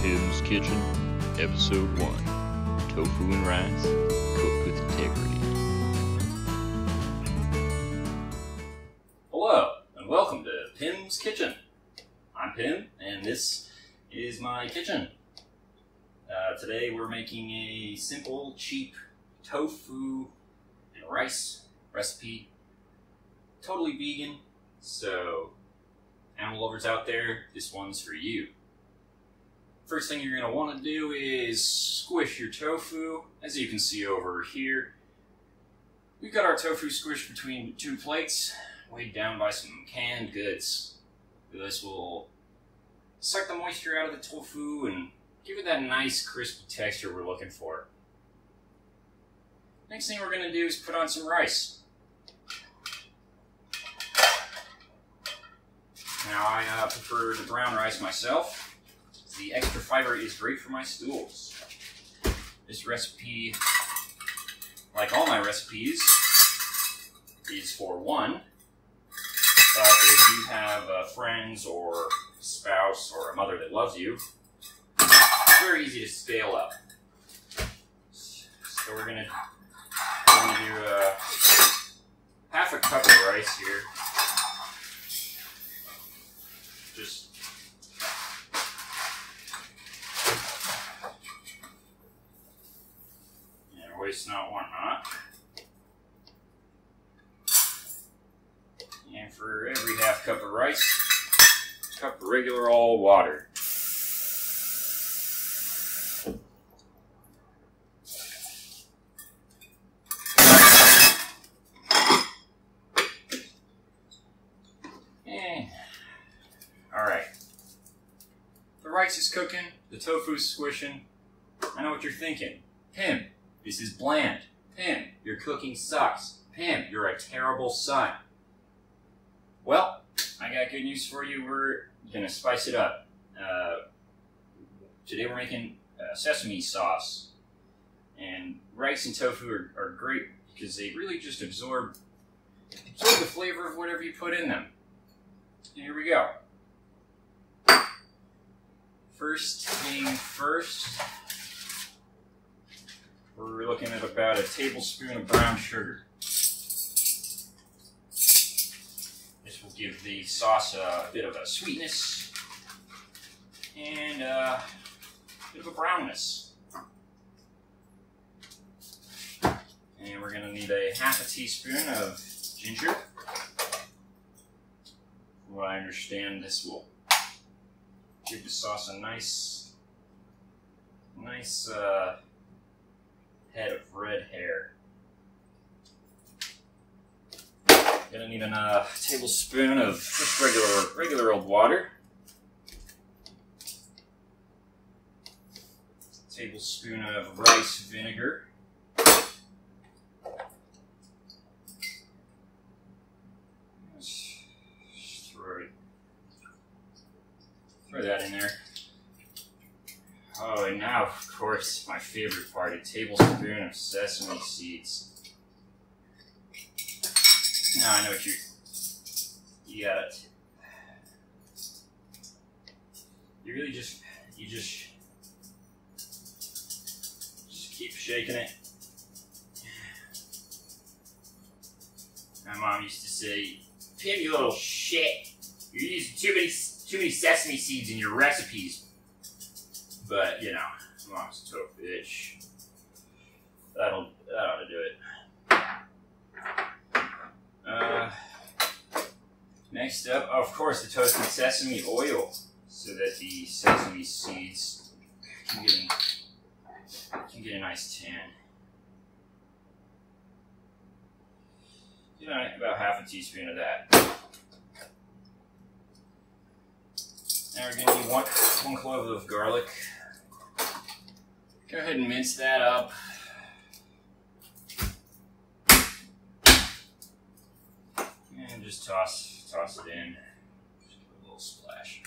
Tim's Kitchen, Episode 1, Tofu and Rice, Cooked with Integrity. Hello, and welcome to Pim's Kitchen. I'm Pim, and this is my kitchen. Today we're making a simple, cheap tofu and rice recipe. Totally vegan, so animal lovers out there, this one's for you. First thing you're going to want to do is squish your tofu. As you can see over here, we've got our tofu squished between two plates, weighed down by some canned goods. This will suck the moisture out of the tofu and give it that nice crispy texture we're looking for. Next thing we're going to do is put on some rice. Now I prefer the brown rice myself. The extra fiber is great for my stools. This recipe, like all my recipes, is for one. But if you have friends or spouse or a mother that loves you, it's very easy to scale up. So we're gonna do half a cup of rice here. Just waste not, want not. And for every half cup of rice, a cup of regular old water. And, alright. The rice is cooking, the tofu's squishing. I know what you're thinking. Pim, this is bland. Pim, your cooking sucks. Pim, you're a terrible son. Well, I got good news for you. We're gonna spice it up. Today we're making sesame sauce. And rice and tofu are great because they really just absorb the flavor of whatever you put in them. And here we go. First thing first, we're looking at about a tablespoon of brown sugar. This will give the sauce a bit of a sweetness and a bit of a brownness. And we're going to need a half a teaspoon of ginger. From what I understand, this will give the sauce a nice head of red hair. Gonna need a tablespoon of just regular old water. Tablespoon of rice vinegar. Just throw that in there. Oh, and now, of course, my favorite part, a tablespoon of sesame seeds. Now I know what you got it. You just keep shaking it. My mom used to say, "Pim, you little shit, you're using too many sesame seeds in your recipes." But, you know, mom's a tough bitch. That'll do it. Next up, of course, the toasted sesame oil, so that the sesame seeds can get a nice tan. You know, about half a teaspoon of that. Now we're going to need one clove of garlic. Go ahead and mince that up. And just toss it in. Just give it a little splash.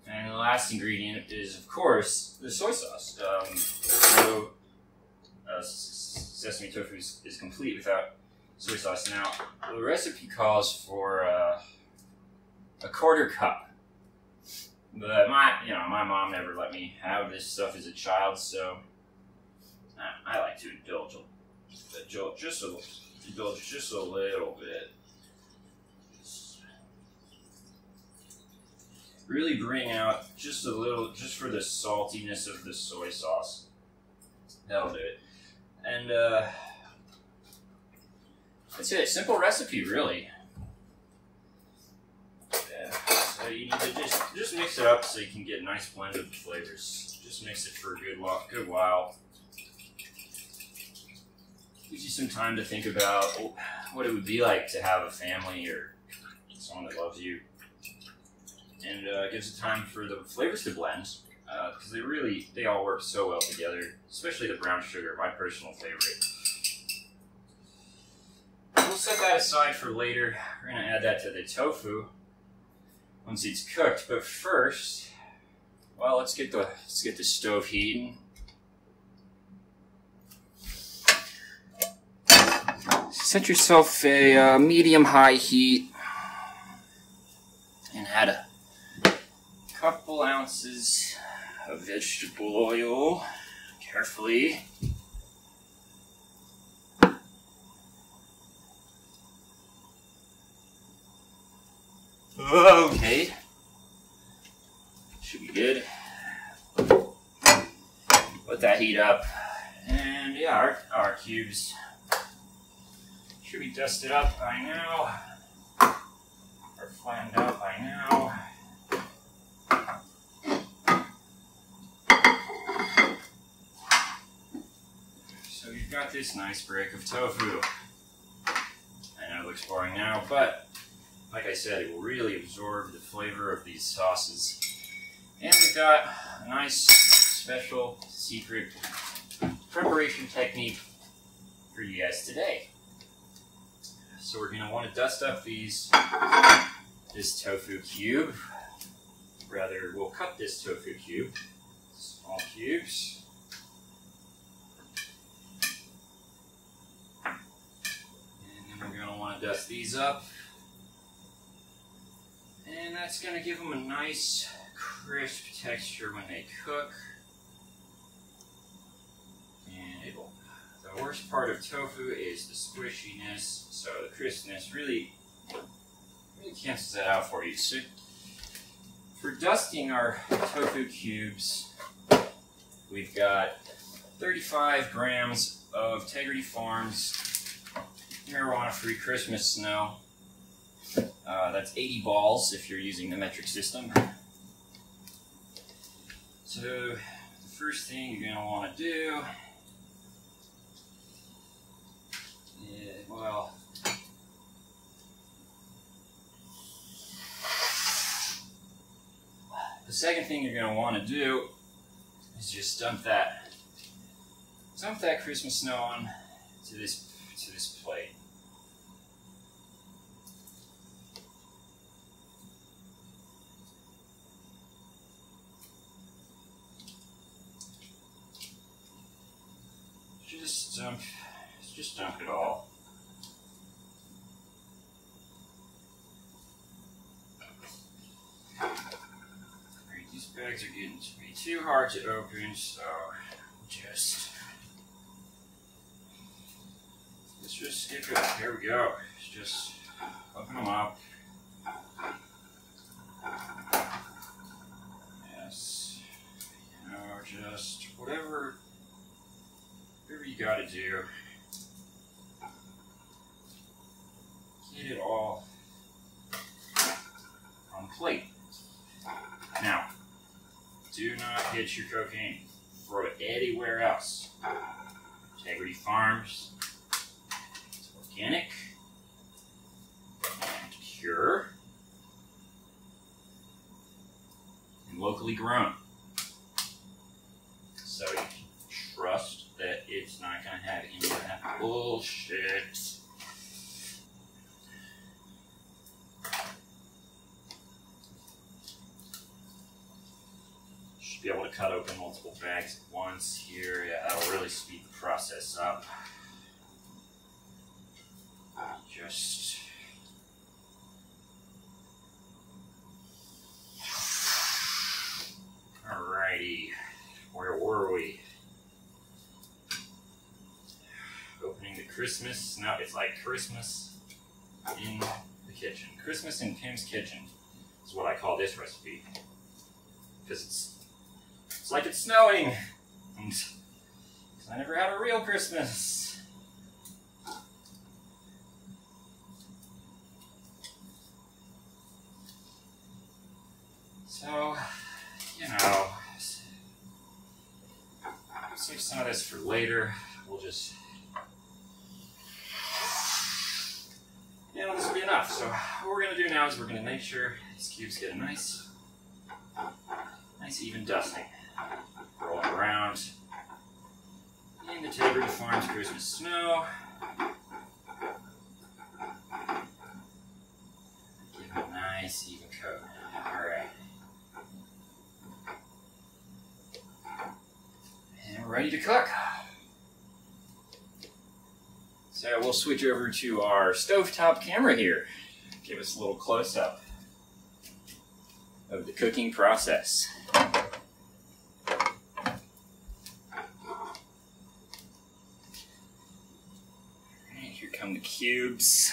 And the last ingredient is, of course, the soy sauce. Sesame tofu is complete without soy sauce. Now, the recipe calls for a quarter cup. But my mom never let me have this stuff as a child, so I like to indulge just a little bit. Really bring out just a little, just for the saltiness of the soy sauce. That'll do it. And that's it. Simple recipe, really. Yeah. So you need to just mix it up so you can get a nice blend of flavors. Just mix it for a good while. Gives you some time to think about what it would be like to have a family or someone that loves you. And gives it time for the flavors to blend, because they all work so well together, especially the brown sugar, my personal favorite. We'll set that aside for later. We're going to add that to the tofu once it's cooked, but first, well, let's get the stove heating. Set yourself a medium-high heat and add a couple ounces of vegetable oil, carefully. Okay, should be good. Let that heat up, and yeah, our cubes should be dusted up by now, or flattened out by now. So you've got this nice break of tofu. I know it looks boring now, but like I said, it will really absorb the flavor of these sauces. And we've got a nice special secret preparation technique for you guys today. So we're going to want to dust up this tofu cube. Rather, we'll cut this tofu cube, small cubes. And then we're going to want to dust these up. And that's going to give them a nice crisp texture when they cook. And the worst part of tofu is the squishiness, so the crispness really cancels that out for you. So for dusting our tofu cubes, we've got 35 grams of Tegrity Farms marijuana-free Christmas snow. That's 80 balls if you're using the metric system. So the first thing you're going to want to do, well, the second thing you're going to want to do is just dump that Christmas snow on to this plate. Just dump it all. Alright, these bags are getting to be too hard to open, so let's just skip it. Here we go. Just open them up. Yes. Just whatever you gotta do. Get it all on the plate. Now, do not get your cocaine. Throw it anywhere else. Tegrity Farms. It's organic and pure and locally grown. So you can trust that it's not going to have any of that bullshit. Should be able to cut open multiple bags at once here. Yeah, that'll really speed the process up. Just Christmas. No, it's like Christmas in the kitchen. Christmas in Pim's kitchen is what I call this recipe. Because it's like it's snowing. And I never had a real Christmas. So, you know, save some of this for later. We'll just, this will be enough. So what we're going to do now is we're going to make sure these cubes get a nice even dusting. Roll it around in the Integrity Farms Christmas snow. Give it a nice even coat. Alright. And we're ready to cook. So we'll switch over to our stovetop camera here. Give us a little close-up of the cooking process. And here come the cubes.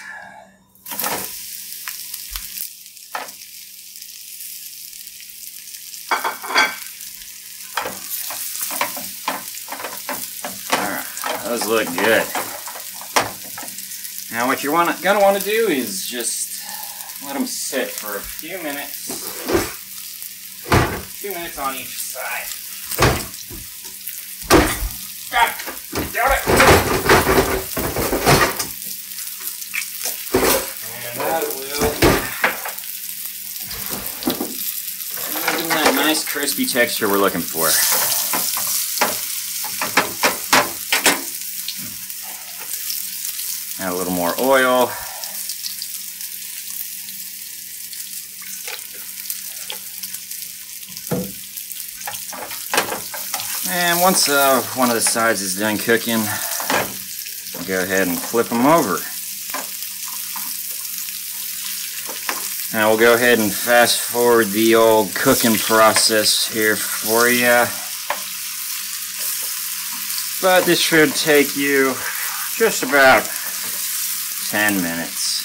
Those look good. Now what you're gonna want to do is just let them sit for a few minutes. 2 minutes on each side. Got it! Got it! And that will give them that nice crispy texture we're looking for. Add a little more oil. And once one of the sides is done cooking, we'll go ahead and flip them over. Now we'll go ahead and fast forward the old cooking process here for you. But this should take you just about 10 minutes.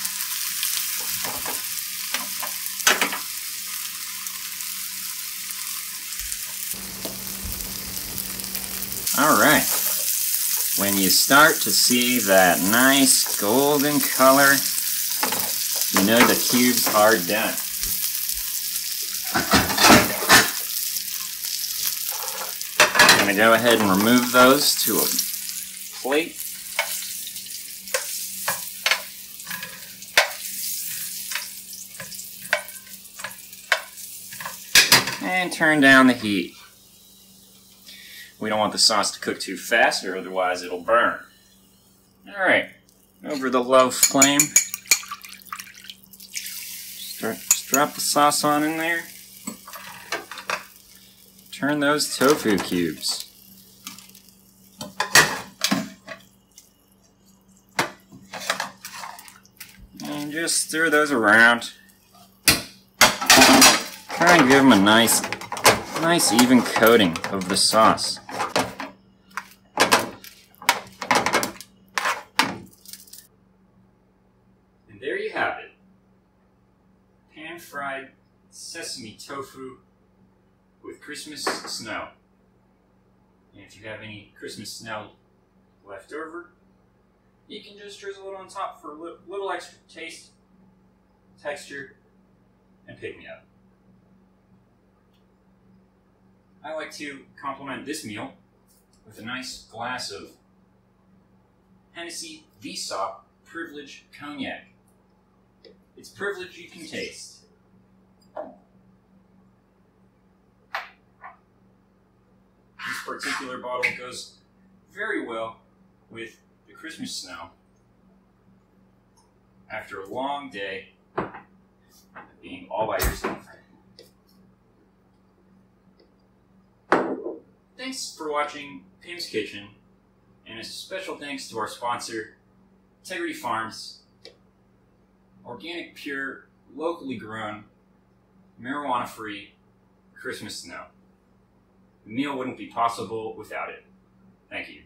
Alright, when you start to see that nice golden color, you know the cubes are done. I'm going to go ahead and remove those to a plate. And turn down the heat. We don't want the sauce to cook too fast or otherwise it'll burn. Alright, over the low flame. Just drop the sauce on in there. Turn those tofu cubes. And just stir those around. Try and give them a nice even coating of the sauce. And there you have it. Pan-fried sesame tofu with Christmas snow. And if you have any Christmas snow left over, you can just drizzle it on top for a little extra taste, texture, and pick me up. I like to complement this meal with a nice glass of Hennessy VSOP Privilege Cognac. It's privilege you can taste. This particular bottle goes very well with the Christmas snow after a long day of being all by yourself. Thanks for watching Pim's Kitchen, and a special thanks to our sponsor, Integrity Farms, organic, pure, locally grown, marijuana-free Christmas snow. The meal wouldn't be possible without it. Thank you.